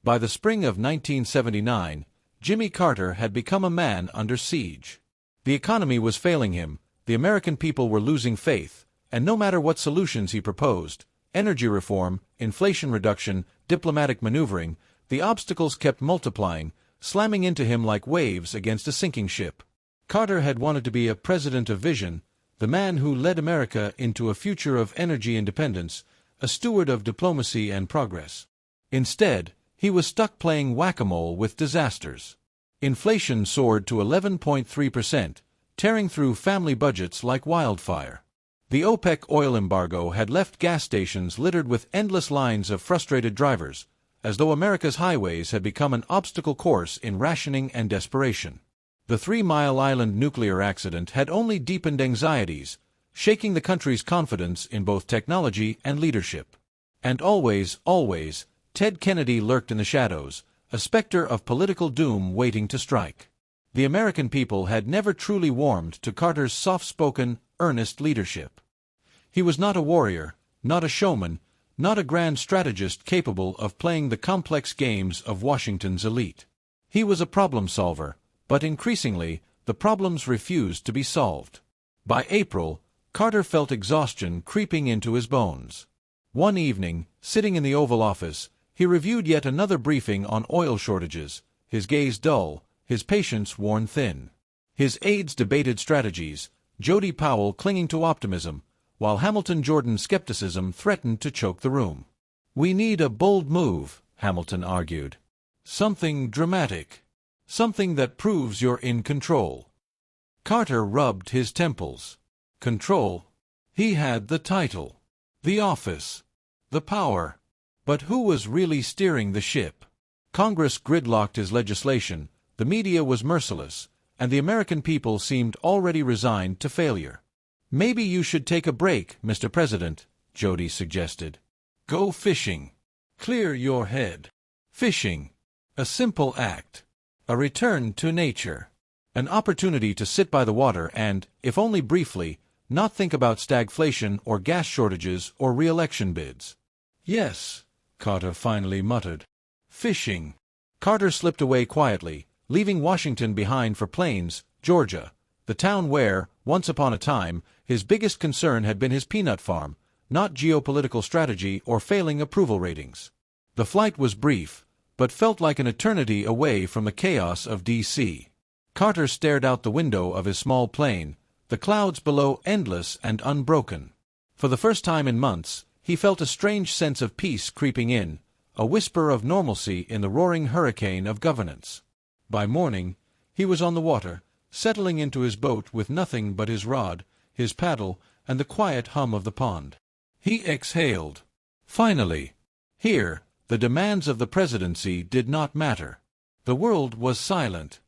By the spring of 1979, Jimmy Carter had become a man under siege. The economy was failing him, the American people were losing faith, and no matter what solutions he proposed, energy reform, inflation reduction, diplomatic maneuvering, the obstacles kept multiplying, slamming into him like waves against a sinking ship. Carter had wanted to be a president of vision, the man who led America into a future of energy independence, a steward of diplomacy and progress. Instead, he was stuck playing whack-a-mole with disasters. Inflation soared to 11.3%, tearing through family budgets like wildfire. The OPEC oil embargo had left gas stations littered with endless lines of frustrated drivers, as though America's highways had become an obstacle course in rationing and desperation. The 3 Mile Island nuclear accident had only deepened anxieties, shaking the country's confidence in both technology and leadership. And always, Ted Kennedy lurked in the shadows, a specter of political doom waiting to strike. The American people had never truly warmed to Carter's soft-spoken, earnest leadership. He was not a warrior, not a showman, not a grand strategist capable of playing the complex games of Washington's elite. He was a problem solver, but increasingly, the problems refused to be solved. By April, Carter felt exhaustion creeping into his bones. One evening, sitting in the Oval Office, he reviewed yet another briefing on oil shortages, his gaze dull, his patience worn thin. His aides debated strategies, Jody Powell clinging to optimism, while Hamilton Jordan's skepticism threatened to choke the room. "We need a bold move," Hamilton argued. "Something dramatic. Something that proves you're in control." Carter rubbed his temples. Control? He had the title, the office, the power. But who was really steering the ship? Congress gridlocked his legislation, the media was merciless, and the American people seemed already resigned to failure. "Maybe you should take a break, Mr. President," Jody suggested. "Go fishing. Clear your head." Fishing. A simple act. A return to nature. An opportunity to sit by the water and, if only briefly, not think about stagflation or gas shortages or re-election bids. "Yes," Carter finally muttered. "Fishing." Carter slipped away quietly, leaving Washington behind for Plains, Georgia, the town where, once upon a time, his biggest concern had been his peanut farm, not geopolitical strategy or failing approval ratings. The flight was brief, but felt like an eternity away from the chaos of D.C. Carter stared out the window of his small plane, the clouds below endless and unbroken. For the first time in months, he felt a strange sense of peace creeping in, a whisper of normalcy in the roaring hurricane of governance. By morning, he was on the water, settling into his boat with nothing but his rod, his paddle, and the quiet hum of the pond. He exhaled. Finally. Here, the demands of the presidency did not matter. The world was silent.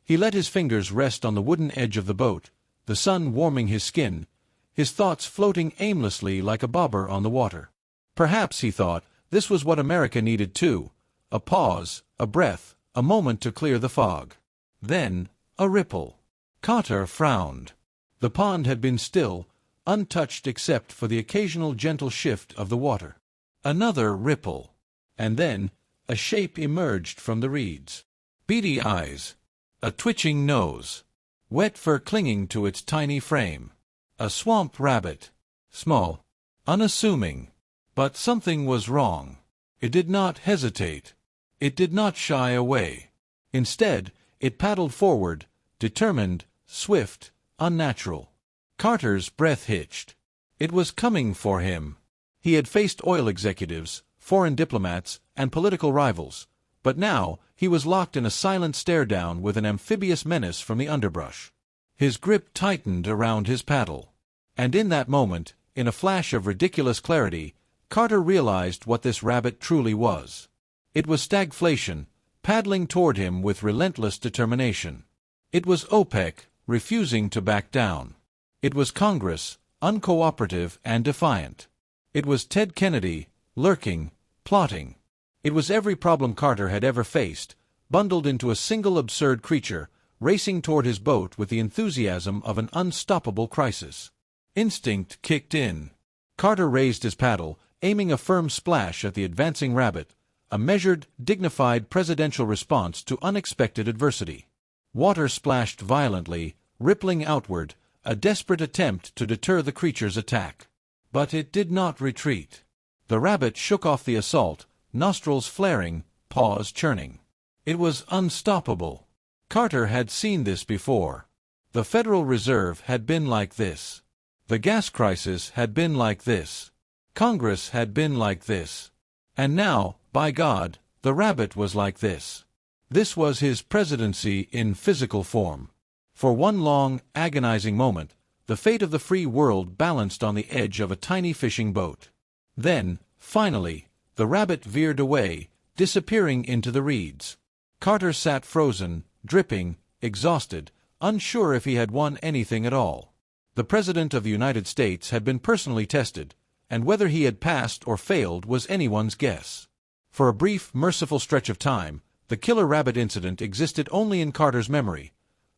He let his fingers rest on the wooden edge of the boat, the sun warming his skin, his thoughts floating aimlessly like a bobber on the water. Perhaps, he thought, this was what America needed too. A pause, a breath, a moment to clear the fog. Then, a ripple. Carter frowned. The pond had been still, untouched except for the occasional gentle shift of the water. Another ripple. And then, a shape emerged from the reeds. Beady eyes. A twitching nose. Wet fur clinging to its tiny frame. A swamp rabbit. Small. Unassuming. But something was wrong. It did not hesitate. It did not shy away. Instead, it paddled forward, determined, swift, unnatural. Carter's breath hitched. It was coming for him. He had faced oil executives, foreign diplomats, and political rivals, but now he was locked in a silent stare-down with an amphibious menace from the underbrush. His grip tightened around his paddle. And in that moment, in a flash of ridiculous clarity, Carter realized what this rabbit truly was. It was stagflation, paddling toward him with relentless determination. It was OPEC, refusing to back down. It was Congress, uncooperative and defiant. It was Ted Kennedy, lurking, plotting. It was every problem Carter had ever faced, bundled into a single absurd creature, racing toward his boat with the enthusiasm of an unstoppable crisis. Instinct kicked in. Carter raised his paddle, aiming a firm splash at the advancing rabbit, a measured, dignified presidential response to unexpected adversity. Water splashed violently, rippling outward, a desperate attempt to deter the creature's attack. But it did not retreat. The rabbit shook off the assault, nostrils flaring, paws churning. It was unstoppable. Carter had seen this before. The Federal Reserve had been like this. The gas crisis had been like this. Congress had been like this. And now, by God, the rabbit was like this. This was his presidency in physical form. For one long, agonizing moment, the fate of the free world balanced on the edge of a tiny fishing boat. Then, finally, the rabbit veered away, disappearing into the reeds. Carter sat frozen, dripping, exhausted, unsure if he had won anything at all. The President of the United States had been personally tested, and whether he had passed or failed was anyone's guess. For a brief, merciful stretch of time, the killer rabbit incident existed only in Carter's memory,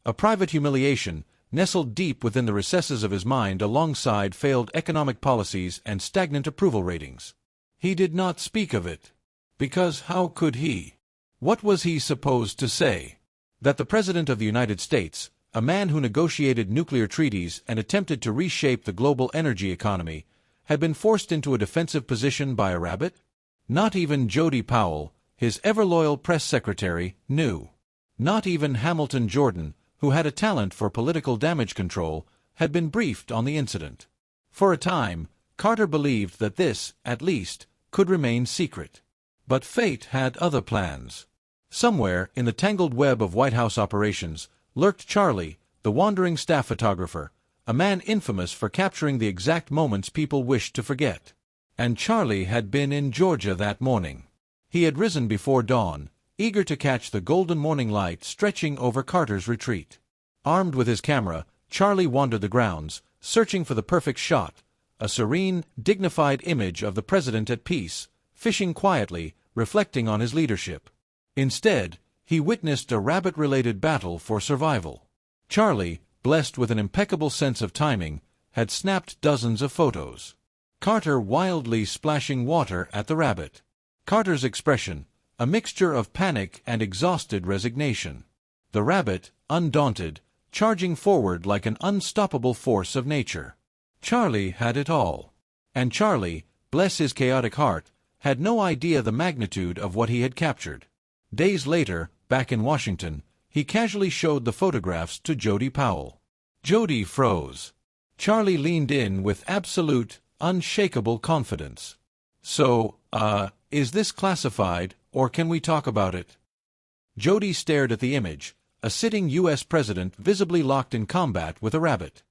a private humiliation nestled deep within the recesses of his mind alongside failed economic policies and stagnant approval ratings. He did not speak of it. Because how could he? What was he supposed to say? That the President of the United States, a man who negotiated nuclear treaties and attempted to reshape the global energy economy, had been forced into a defensive position by a rabbit? Not even Jody Powell, his ever-loyal press secretary, knew. Not even Hamilton Jordan, who had a talent for political damage control, had been briefed on the incident. For a time, Carter believed that this, at least, could remain secret. But fate had other plans. Somewhere, in the tangled web of White House operations, lurked Charlie, the wandering staff photographer, a man infamous for capturing the exact moments people wished to forget. And Charlie had been in Georgia that morning. He had risen before dawn, eager to catch the golden morning light stretching over Carter's retreat. Armed with his camera, Charlie wandered the grounds, searching for the perfect shot, a serene, dignified image of the president at peace, fishing quietly, reflecting on his leadership. Instead, he witnessed a rabbit-related battle for survival. Charlie, blessed with an impeccable sense of timing, had snapped dozens of photos. Carter wildly splashing water at the rabbit. Carter's expression, a mixture of panic and exhausted resignation. The rabbit, undaunted, charging forward like an unstoppable force of nature. Charlie had it all. And Charlie, bless his chaotic heart, had no idea the magnitude of what he had captured. Days later, back in Washington, he casually showed the photographs to Jody Powell. Jody froze. Charlie leaned in with absolute, unshakable confidence. So, is this classified, or can we talk about it? Jody stared at the image, a sitting U.S. president visibly locked in combat with a rabbit.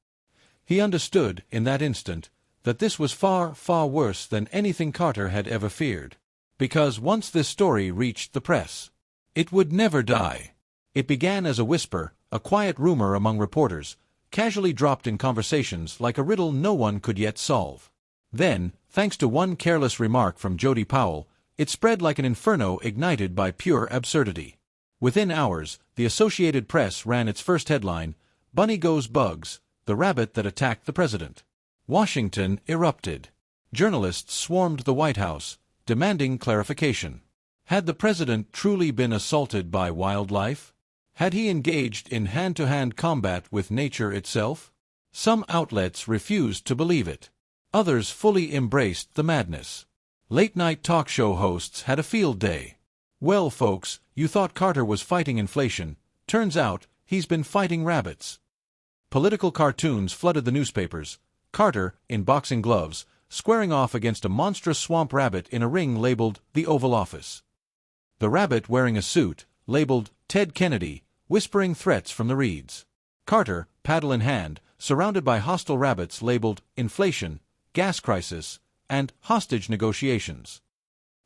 He understood, in that instant, that this was far, far worse than anything Carter had ever feared. Because once this story reached the press, it would never die. It began as a whisper, a quiet rumor among reporters, casually dropped in conversations like a riddle no one could yet solve. Then, thanks to one careless remark from Jody Powell, it spread like an inferno ignited by pure absurdity. Within hours, the Associated Press ran its first headline, "Bunny Goes Bugs, the rabbit that attacked the president." Washington erupted. Journalists swarmed the White House, demanding clarification. Had the president truly been assaulted by wildlife? Had he engaged in hand-to-hand combat with nature itself? Some outlets refused to believe it. Others fully embraced the madness. Late-night talk show hosts had a field day. Well, folks, you thought Carter was fighting inflation. Turns out, he's been fighting rabbits. Political cartoons flooded the newspapers. Carter, in boxing gloves, squaring off against a monstrous swamp rabbit in a ring labeled The Oval Office. The rabbit wearing a suit, labeled Ted Kennedy, whispering threats from the reeds. Carter, paddle in hand, surrounded by hostile rabbits labeled Inflation, Gas Crisis, and Hostage Negotiations.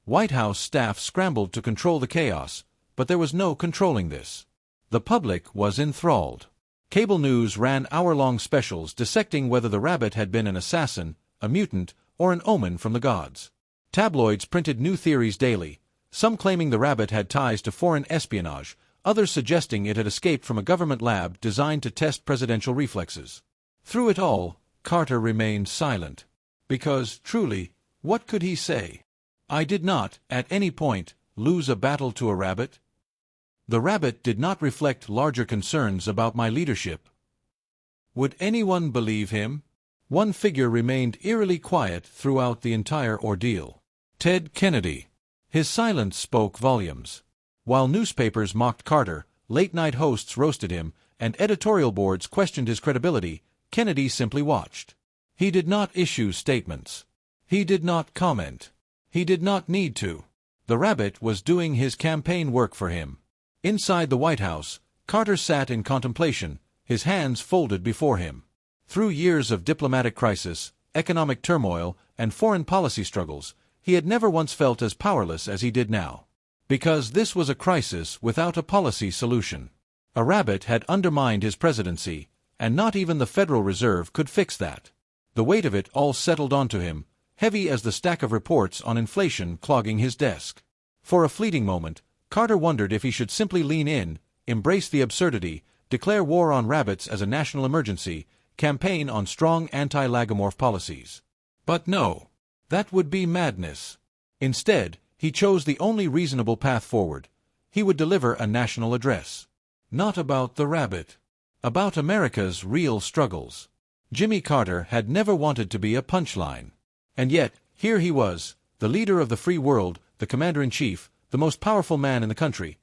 White House staff scrambled to control the chaos, but there was no controlling this. The public was enthralled. Cable news ran hour-long specials dissecting whether the rabbit had been an assassin, a mutant, or an omen from the gods. Tabloids printed new theories daily, some claiming the rabbit had ties to foreign espionage, others suggesting it had escaped from a government lab designed to test presidential reflexes. Through it all, Carter remained silent. Because, truly, what could he say? I did not, at any point, lose a battle to a rabbit? The rabbit did not reflect larger concerns about my leadership. Would anyone believe him? One figure remained eerily quiet throughout the entire ordeal. Ted Kennedy. His silence spoke volumes. While newspapers mocked Carter, late-night hosts roasted him, and editorial boards questioned his credibility, Kennedy simply watched. He did not issue statements. He did not comment. He did not need to. The rabbit was doing his campaign work for him. Inside the White House, Carter sat in contemplation, his hands folded before him. Through years of diplomatic crisis, economic turmoil, and foreign policy struggles, he had never once felt as powerless as he did now. Because this was a crisis without a policy solution. A rabbit had undermined his presidency, and not even the Federal Reserve could fix that. The weight of it all settled onto him, heavy as the stack of reports on inflation clogging his desk. For a fleeting moment, Carter wondered if he should simply lean in, embrace the absurdity, declare war on rabbits as a national emergency, campaign on strong anti-lagomorph policies. But no. That would be madness. Instead, he chose the only reasonable path forward. He would deliver a national address. Not about the rabbit. About America's real struggles. Jimmy Carter had never wanted to be a punchline. And yet, here he was, the leader of the free world, the commander-in-chief, the most powerful man in the country,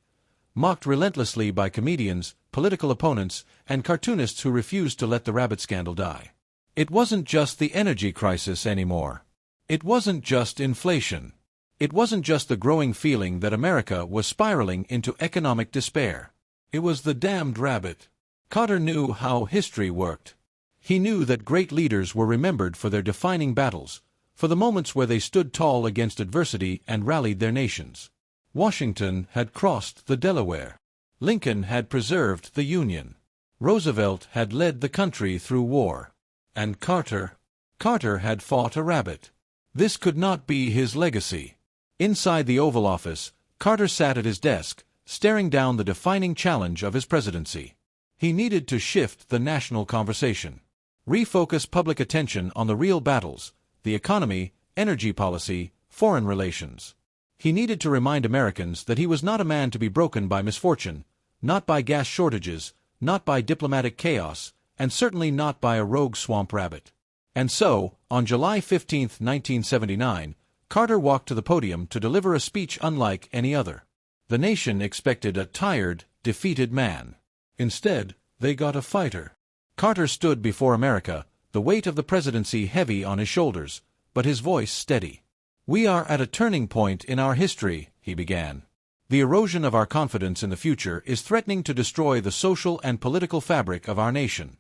mocked relentlessly by comedians, political opponents, and cartoonists who refused to let the rabbit scandal die. It wasn't just the energy crisis anymore. It wasn't just inflation. It wasn't just the growing feeling that America was spiraling into economic despair. It was the damned rabbit. Carter knew how history worked. He knew that great leaders were remembered for their defining battles, for the moments where they stood tall against adversity and rallied their nations. Washington had crossed the Delaware. Lincoln had preserved the Union. Roosevelt had led the country through war. And Carter had fought a rabbit. This could not be his legacy. Inside the Oval Office, Carter sat at his desk, staring down the defining challenge of his presidency. He needed to shift the national conversation. Refocus public attention on the real battles, the economy, energy policy, foreign relations. He needed to remind Americans that he was not a man to be broken by misfortune, not by gas shortages, not by diplomatic chaos, and certainly not by a rogue swamp rabbit. And so, on July 15, 1979, Carter walked to the podium to deliver a speech unlike any other. The nation expected a tired, defeated man. Instead, they got a fighter. Carter stood before America, the weight of the presidency heavy on his shoulders, but his voice steady. "We are at a turning point in our history," he began. "The erosion of our confidence in the future is threatening to destroy the social and political fabric of our nation."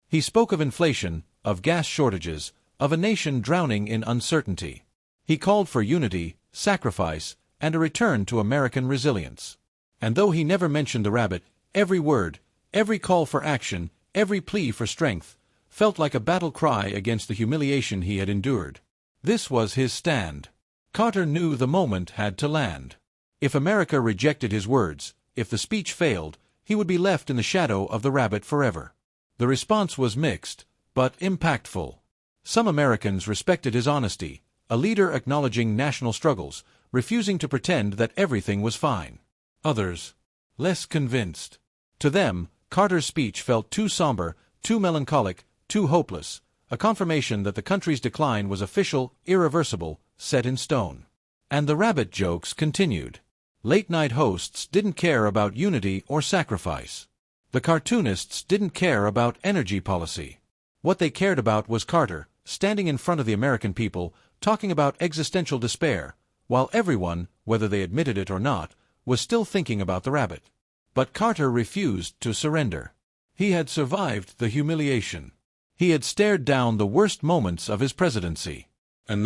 He spoke of inflation, of gas shortages, of a nation drowning in uncertainty. He called for unity, sacrifice, and a return to American resilience. And though he never mentioned the rabbit, every word, every call for action, every plea for strength, felt like a battle cry against the humiliation he had endured. This was his stand. Carter knew the moment had to land. If America rejected his words, if the speech failed, he would be left in the shadow of the rabbit forever. The response was mixed, but impactful. Some Americans respected his honesty, a leader acknowledging national struggles, refusing to pretend that everything was fine. Others, less convinced. To them, Carter's speech felt too somber, too melancholic, too hopeless, a confirmation that the country's decline was official, irreversible, set in stone. And the rabbit jokes continued. Late-night hosts didn't care about unity or sacrifice. The cartoonists didn't care about energy policy. What they cared about was Carter, standing in front of the American people, talking about existential despair, while everyone, whether they admitted it or not, was still thinking about the rabbit. But Carter refused to surrender. He had survived the humiliation. He had stared down the worst moments of his presidency. And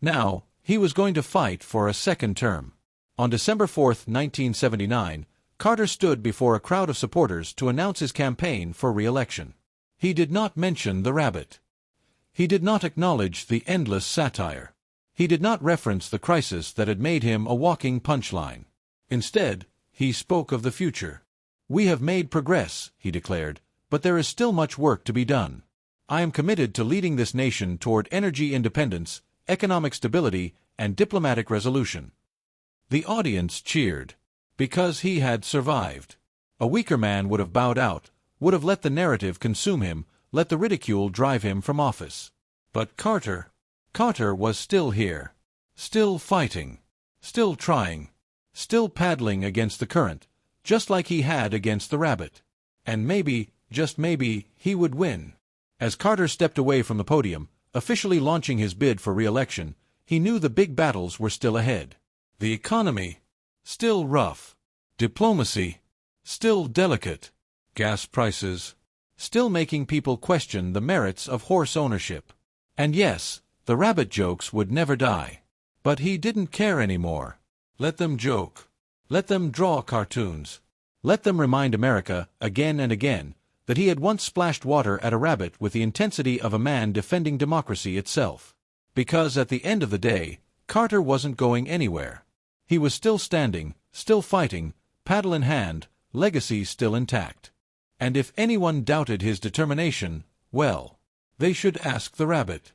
now, he was going to fight for a second term. On December 4, 1979, Carter stood before a crowd of supporters to announce his campaign for re-election. He did not mention the rabbit. He did not acknowledge the endless satire. He did not reference the crisis that had made him a walking punchline. Instead, he spoke of the future. "We have made progress," he declared, "but there is still much work to be done. I am committed to leading this nation toward energy independence, economic stability, and diplomatic resolution." The audience cheered. Because he had survived. A weaker man would have bowed out, would have let the narrative consume him, let the ridicule drive him from office. But Carter was still here. Still fighting. Still trying. Still paddling against the current, just like he had against the rabbit. And maybe, just maybe, he would win. As Carter stepped away from the podium, officially launching his bid for re-election, he knew the big battles were still ahead. The economy, still rough. Diplomacy, still delicate. Gas prices, still making people question the merits of horse ownership. And yes, the rabbit jokes would never die. But he didn't care anymore. Let them joke. Let them draw cartoons. Let them remind America, again and again, that he had once splashed water at a rabbit with the intensity of a man defending democracy itself. Because at the end of the day, Carter wasn't going anywhere. He was still standing, still fighting, paddle in hand, legacy still intact. And if anyone doubted his determination, well, they should ask the rabbit.